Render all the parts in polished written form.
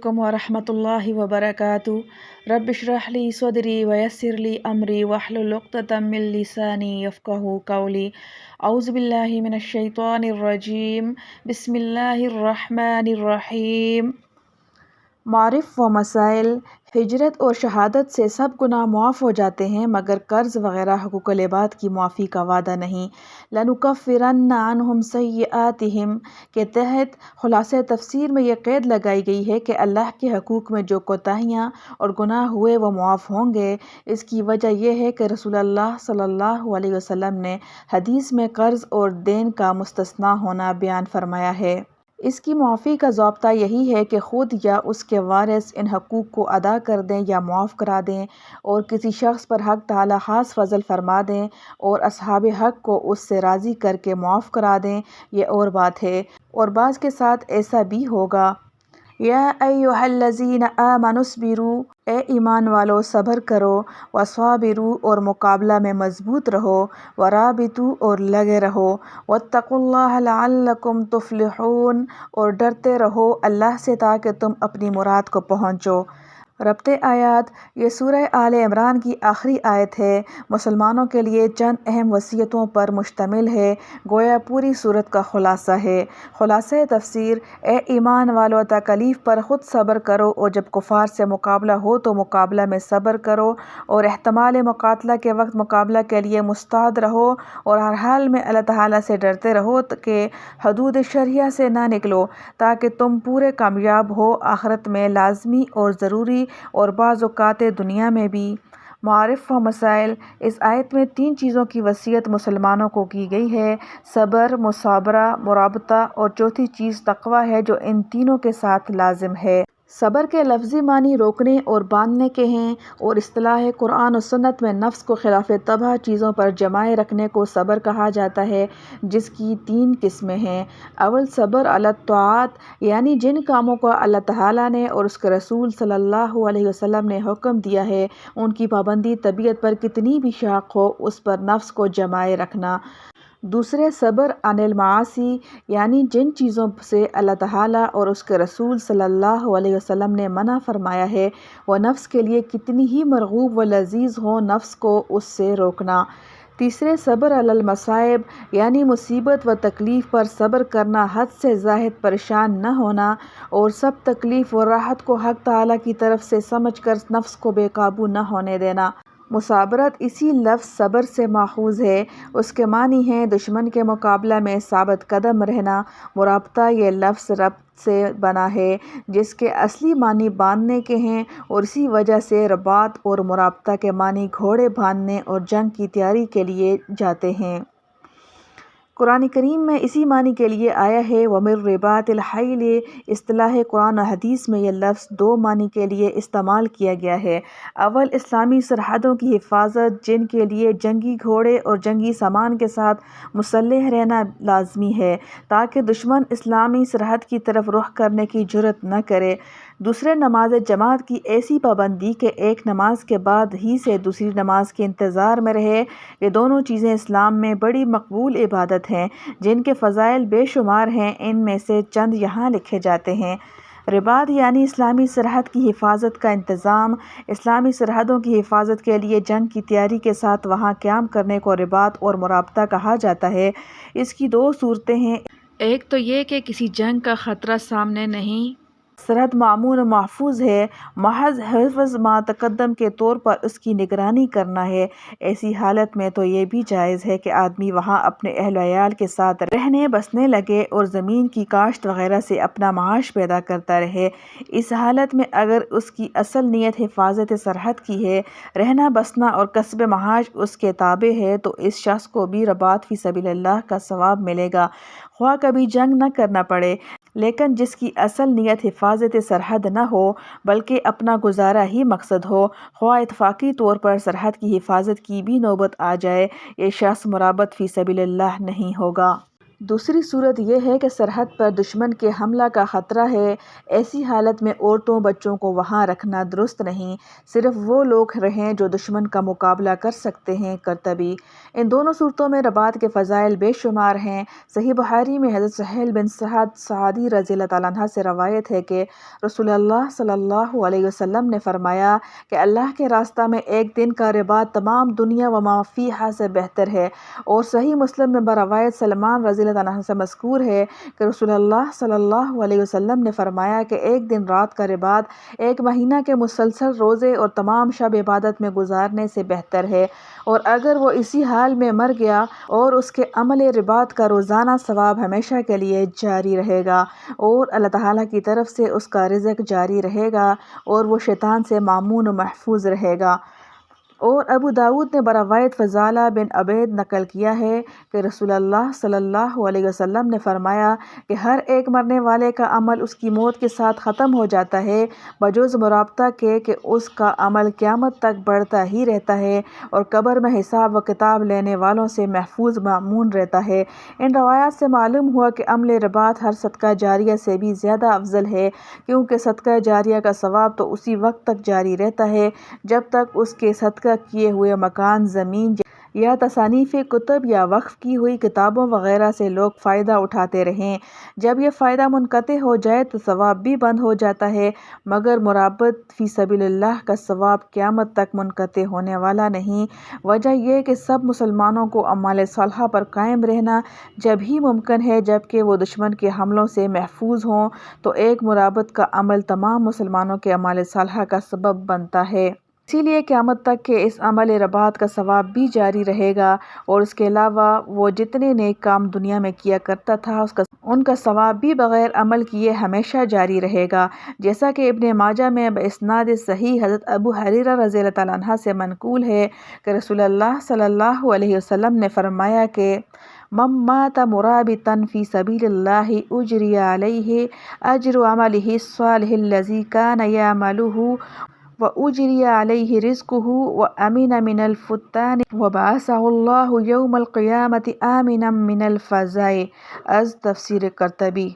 علیکم ورحمۃ اللہ وبرکاتہ۔ رب اشرح لی صدری ویسر لی امری واحلل عقدۃ من لسانی یفقہوا قولی۔ اعوذ باللہ من الشیطان الرجیم، بسم اللہ الرحمن الرحیم۔ معارف و مسائل: ہجرت اور شہادت سے سب گناہ معاف ہو جاتے ہیں مگر قرض وغیرہ حقوق العباد کی معافی کا وعدہ نہیں۔ لَنُكَفِّرَنَّ عَنْهُمْ سَيِّئَاتِهِمْ کے تحت خلاصہ تفسیر میں یہ قید لگائی گئی ہے کہ اللہ کے حقوق میں جو کوتاہیاں اور گناہ ہوئے وہ معاف ہوں گے۔ اس کی وجہ یہ ہے کہ رسول اللہ صلی اللہ علیہ وسلم نے حدیث میں قرض اور دین کا مستثنیٰ ہونا بیان فرمایا ہے۔ اس کی معافی کا ضابطہ یہی ہے کہ خود یا اس کے وارث ان حقوق کو ادا کر دیں یا معاف کرا دیں، اور کسی شخص پر حق تعالی خاص فضل فرما دیں اور اصحاب حق کو اس سے راضی کر کے معاف کرا دیں، یہ اور بات ہے۔ اور بعض کے ساتھ ایسا بھی ہوگا۔ یا ایھا الذین آمنوا اصبروا، اے ایمان والو صبر کرو، وصابروا اور مقابلہ میں مضبوط رہو، ورابطوا اور لگے رہو، واتقوا اللہ لعلکم تفلحون اور ڈرتے رہو اللہ سے تاکہ تم اپنی مراد کو پہنچو۔ ربط آیات: یہ سورہ آل عمران کی آخری آیت ہے۔ مسلمانوں کے لیے چند اہم وصیتوں پر مشتمل ہے، گویا پوری سورت کا خلاصہ ہے۔ خلاصہ تفسیر: اے ایمان والو، تکالیف پر خود صبر کرو، اور جب کفار سے مقابلہ ہو تو مقابلہ میں صبر کرو، اور احتمال مقاتلہ کے وقت مقابلہ کے لیے مستعد رہو، اور ہر حال میں اللہ تعالیٰ سے ڈرتے رہو کہ حدود شرعیہ سے نہ نکلو، تاکہ تم پورے کامیاب ہو آخرت میں لازمی اور ضروری، اور بعض اوقات دنیا میں بھی۔ معارف و مسائل: اس آیت میں 3 چیزوں کی وصیت مسلمانوں کو کی گئی ہے: صبر، مصابرہ، مرابطہ، اور چوتھی چیز تقویٰ ہے جو ان تینوں کے ساتھ لازم ہے۔ صبر کے لفظی معنی روکنے اور باندھنے کے ہیں، اور اصطلاح قرآن و سنت میں نفس کو خلاف طبع چیزوں پر جمائے رکھنے کو صبر کہا جاتا ہے، جس کی 3 قسمیں ہیں۔ اول، صبر علی الطاعات، یعنی جن کاموں کو اللہ تعالیٰ نے اور اس کے رسول صلی اللہ علیہ وسلم نے حکم دیا ہے ان کی پابندی طبیعت پر کتنی بھی شاق ہو اس پر نفس کو جمائے رکھنا۔ دوسرے، صبر عن المعاصی، یعنی جن چیزوں سے اللہ تعالیٰ اور اس کے رسول صلی اللہ علیہ وسلم نے منع فرمایا ہے وہ نفس کے لیے کتنی ہی مرغوب و لذیذ ہوں، نفس کو اس سے روکنا۔ تیسرے، صبر علی المصائب، یعنی مصیبت و تکلیف پر صبر کرنا، حد سے زائد پریشان نہ ہونا، اور سب تکلیف و راحت کو حق تعالیٰ کی طرف سے سمجھ کر نفس کو بے قابو نہ ہونے دینا۔ مصابرت اسی لفظ صبر سے ماخوذ ہے، اس کے معنی ہیں دشمن کے مقابلہ میں ثابت قدم رہنا۔ مرابطہ یہ لفظ ربط سے بنا ہے جس کے اصلی معنی باندھنے کے ہیں، اور اسی وجہ سے رباط اور مرابطہ کے معنی گھوڑے باندھنے اور جنگ کی تیاری کے لیے جاتے ہیں۔ قرآن کریم میں اسی معنی کے لیے آیا ہے وَمِن رِّبَاطِ الْخَیْلِ۔ اصطلاح قرآن و حدیث میں یہ لفظ 2 معنی کے لیے استعمال کیا گیا ہے۔ اول، اسلامی سرحدوں کی حفاظت، جن کے لیے جنگی گھوڑے اور جنگی سامان کے ساتھ مسلح رہنا لازمی ہے تاکہ دشمن اسلامی سرحد کی طرف رخ کرنے کی جرأت نہ کرے۔ دوسرے، نماز جماعت کی ایسی پابندی کہ ایک نماز کے بعد ہی سے دوسری نماز کے انتظار میں رہے۔ یہ دونوں چیزیں اسلام میں بڑی مقبول عبادت ہیں جن کے فضائل بے شمار ہیں، ان میں سے چند یہاں لکھے جاتے ہیں۔ رباط یعنی اسلامی سرحد کی حفاظت کا انتظام۔ اسلامی سرحدوں کی حفاظت کے لیے جنگ کی تیاری کے ساتھ وہاں قیام کرنے کو رباط اور مرابطہ کہا جاتا ہے۔ اس کی 2 صورتیں ہیں، ایک تو یہ کہ کسی جنگ کا خطرہ سامنے نہیں، سرحد مامون و محفوظ ہے، محض حفظ ما تقدم کے طور پر اس کی نگرانی کرنا ہے۔ ایسی حالت میں تو یہ بھی جائز ہے کہ آدمی وہاں اپنے اہل و عیال کے ساتھ رہنے بسنے لگے اور زمین کی کاشت وغیرہ سے اپنا معاش پیدا کرتا رہے۔ اس حالت میں اگر اس کی اصل نیت حفاظت سرحد کی ہے، رہنا بسنا اور کسب معاش اس کے تابع ہے، تو اس شخص کو بھی رباط فی سبیل اللہ کا ثواب ملے گا، خواہ کبھی جنگ نہ کرنا پڑے۔ لیکن جس کی اصل نیت حفاظت سرحد نہ ہو بلکہ اپنا گزارا ہی مقصد ہو، خواہ اتفاقی طور پر سرحد کی حفاظت کی بھی نوبت آ جائے، یہ شخص مرابط فی سبیل اللہ نہیں ہوگا۔ دوسری صورت یہ ہے کہ سرحد پر دشمن کے حملہ کا خطرہ ہے، ایسی حالت میں عورتوں بچوں کو وہاں رکھنا درست نہیں، صرف وہ لوگ رہیں جو دشمن کا مقابلہ کر سکتے ہیں۔ قرطبی۔ ان دونوں صورتوں میں رباط کے فضائل بے شمار ہیں۔ صحیح بخاری میں حضرت سہیل بن سعد ساعدی رضی اللہ تعالیٰ عنہ سے روایت ہے کہ رسول اللہ صلی اللہ علیہ وسلم نے فرمایا کہ اللہ کے راستہ میں ایک دن کا رباط تمام دنیا و ما فیہا سے بہتر ہے، اور صحیح مسلم میں بروایت سلمان رضی اللہ تعالیٰ عنہ سے مذکور ہے کہ رسول اللہ صلی اللہ علیہ وسلم نے فرمایا کہ ایک دن رات کا رباط ایک مہینہ کے مسلسل روزے اور تمام شب عبادت میں گزارنے سے بہتر ہے، اور اگر وہ اسی حال میں مر گیا اور اس کے عمل رباط کا روزانہ ثواب ہمیشہ کے لیے جاری رہے گا، اور اللہ تعالیٰ کی طرف سے اس کا رزق جاری رہے گا، اور وہ شیطان سے مامون و محفوظ رہے گا۔ اور ابو داود نے بروایت فضالہ بن عبید نقل کیا ہے کہ رسول اللہ صلی اللہ علیہ وسلم نے فرمایا کہ ہر ایک مرنے والے کا عمل اس کی موت کے ساتھ ختم ہو جاتا ہے، بجز مرابطہ کے کہ اس کا عمل قیامت تک بڑھتا ہی رہتا ہے اور قبر میں حساب و کتاب لینے والوں سے محفوظ مامون رہتا ہے۔ ان روایات سے معلوم ہوا کہ عمل رباط ہر صدقہ جاریہ سے بھی زیادہ افضل ہے، کیونکہ صدقہ جاریہ کا ثواب تو اسی وقت تک جاری رہتا ہے جب تک اس کے صدقہ کیے ہوئے مکان، زمین یا تصانیف کتب یا وقف کی ہوئی کتابوں وغیرہ سے لوگ فائدہ اٹھاتے رہیں۔ جب یہ فائدہ منقطع ہو جائے تو ثواب بھی بند ہو جاتا ہے، مگر مرابط فی سبیل اللہ کا ثواب قیامت تک منقطع ہونے والا نہیں۔ وجہ یہ کہ سب مسلمانوں کو اعمال صالحہ پر قائم رہنا جب ہی ممکن ہے جبکہ وہ دشمن کے حملوں سے محفوظ ہوں، تو ایک مرابط کا عمل تمام مسلمانوں کے اعمال صالحہ کا سبب بنتا ہے۔ اسی لیے قیامت تک کے اس عمل رباط کا ثواب بھی جاری رہے گا، اور اس کے علاوہ وہ جتنے نیک کام دنیا میں کیا کرتا تھا ان کا ثواب بھی بغیر عمل کیے ہمیشہ جاری رہے گا، جیسا کہ ابن ماجہ میں باسناد صحیح حضرت ابو ہریرہ رضی اللہ تعالیٰ عنہ سے منقول ہے کہ رسول اللہ صلی اللہ علیہ وسلم نے فرمایا کہ من مات مرابطا فی سبیل اللہ اجری علیہ اجر عملہ الصالح الذی کان یعملہ وأجري عليه رزقه وأمن من الفتان وبعثه الله يوم القيامة آمنا من الفزع۔ از تفسیر قرطبی۔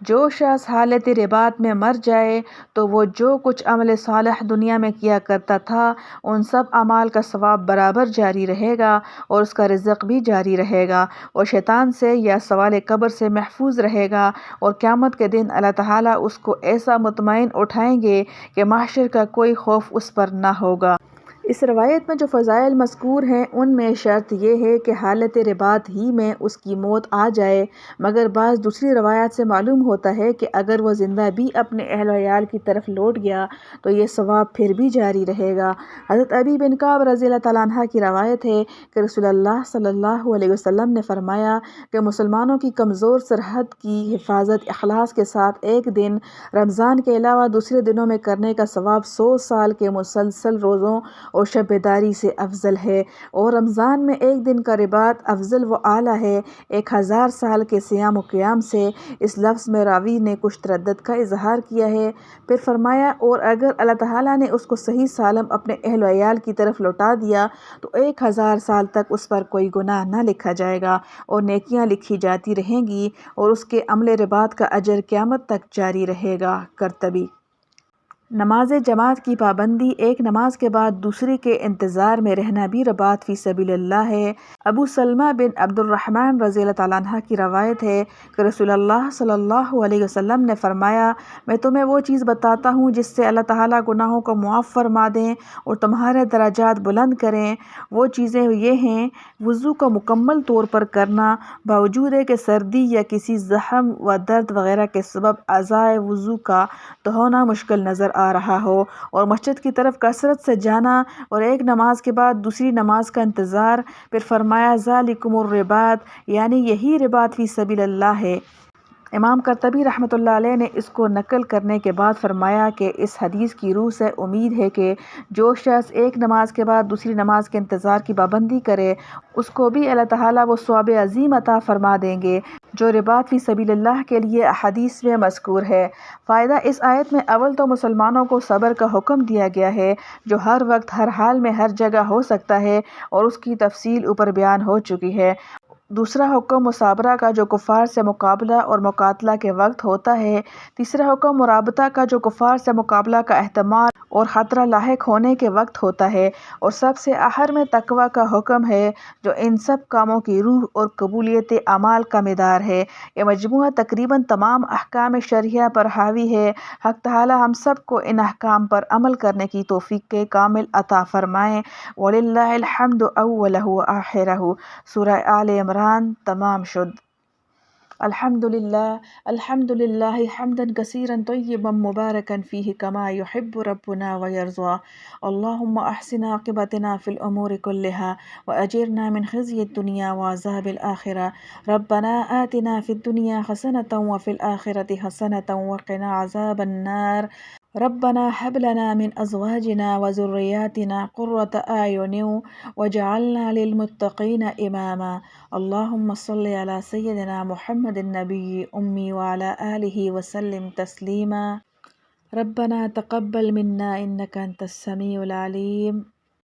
جو شخص حالت رباط میں مر جائے تو وہ جو کچھ عمل صالح دنیا میں کیا کرتا تھا ان سب اعمال کا ثواب برابر جاری رہے گا، اور اس کا رزق بھی جاری رہے گا، اور شیطان سے یا سوال قبر سے محفوظ رہے گا، اور قیامت کے دن اللہ تعالیٰ اس کو ایسا مطمئن اٹھائیں گے کہ محشر کا کوئی خوف اس پر نہ ہوگا۔ اس روایت میں جو فضائل مذکور ہیں ان میں شرط یہ ہے کہ حالت رباط ہی میں اس کی موت آ جائے، مگر بعض دوسری روایات سے معلوم ہوتا ہے کہ اگر وہ زندہ بھی اپنے اہل و عیال کی طرف لوٹ گیا تو یہ ثواب پھر بھی جاری رہے گا۔ حضرت ابی بن کعب رضی اللہ تعالیٰ عنہ کی روایت ہے کہ رسول اللہ صلی اللہ علیہ وسلم نے فرمایا کہ مسلمانوں کی کمزور سرحد کی حفاظت اخلاص کے ساتھ ایک دن رمضان کے علاوہ دوسرے دنوں میں کرنے کا ثواب 100 سال کے مسلسل روزوں اور شب بیداری سے افضل ہے، اور رمضان میں ایک دن کا رباط افضل و اعلیٰ ہے 1000 سال کے صیام و قیام سے۔ اس لفظ میں راوی نے کچھ تردد کا اظہار کیا ہے، پھر فرمایا اور اگر اللہ تعالیٰ نے اس کو صحیح سالم اپنے اہل و عیال کی طرف لوٹا دیا تو 1000 سال تک اس پر کوئی گناہ نہ لکھا جائے گا، اور نیکیاں لکھی جاتی رہیں گی، اور اس کے عمل رباط کا اجر قیامت تک جاری رہے گا۔ قرطبی۔ نماز جماعت کی پابندی، ایک نماز کے بعد دوسری کے انتظار میں رہنا بھی رباط فی سبیل اللہ ہے۔ ابو سلمہ بن عبد الرحمن رضی اللہ تعالیٰ عنہ کی روایت ہے کہ رسول اللہ صلی اللہ علیہ وسلم نے فرمایا میں تمہیں وہ چیز بتاتا ہوں جس سے اللہ تعالیٰ گناہوں کو معاف فرما دیں اور تمہارے درجات بلند کریں۔ وہ چیزیں یہ ہیں: وضو کا مکمل طور پر کرنا، باوجود کہ سردی یا کسی زخم و درد وغیرہ کے سبب اعضائے وضو کا دھونا مشکل نظر آ رہا ہو، اور مسجد کی طرف کثرت سے جانا، اور ایک نماز کے بعد دوسری نماز کا انتظار۔ پھر فرمایا ذالکم الرباط، یعنی یہی رباط فی سبیل اللہ ہے۔ امام قرطبی رحمۃ اللہ علیہ نے اس کو نقل کرنے کے بعد فرمایا کہ اس حدیث کی روح سے امید ہے کہ جو شخص ایک نماز کے بعد دوسری نماز کے انتظار کی پابندی کرے اس کو بھی اللہ تعالیٰ وہ ثواب عظیم عطا فرما دیں گے جو رباط فی سبیل اللہ کے لیے احادیث میں مذکور ہے۔ فائدہ: اس آیت میں اول تو مسلمانوں کو صبر کا حکم دیا گیا ہے جو ہر وقت ہر حال میں ہر جگہ ہو سکتا ہے، اور اس کی تفصیل اوپر بیان ہو چکی ہے، دوسرا حکم مصابرہ کا جو کفار سے مقابلہ اور مقاتلہ کے وقت ہوتا ہے۔ تیسرا حکم مرابطہ کا جو کفار سے مقابلہ کا احتمال اور خطرہ لاحق ہونے کے وقت ہوتا ہے۔ اور سب سے آخر میں تقویٰ کا حکم ہے جو ان سب کاموں کی روح اور قبولیت اعمال کا مدار ہے۔ یہ مجموعہ تقریباً تمام احکام شرعیہ پر حاوی ہے۔ حق تعالی ہم سب کو ان احکام پر عمل کرنے کی توفیق کامل عطا فرمائے۔ وَلِلَّهِ الْحَمْدُ أَوَّلَهُ وَآخِرَهُ۔ سورہ آل عمران تمام شد۔ الحمد للہ حمدًا كثيرا طيبا مباركا فيه كما يحب ربنا ويرضى. اللهم أحسن عاقبتنا في الأمور كلها وأجرنا من خزي الدنيا وعذاب الآخرة. ربنا آتنا في الدنيا حسنة وفي الآخرة حسنة وقنا عذاب النار. ربنا هب لنا من أزواجنا وذرياتنا قرة أعين واجعلنا للمتقين إماما. اللهم صل على سيدنا محمد النبي أمي وعلى آله وسلم تسليما. ربنا تقبل منا إنك أنت السميع العليم.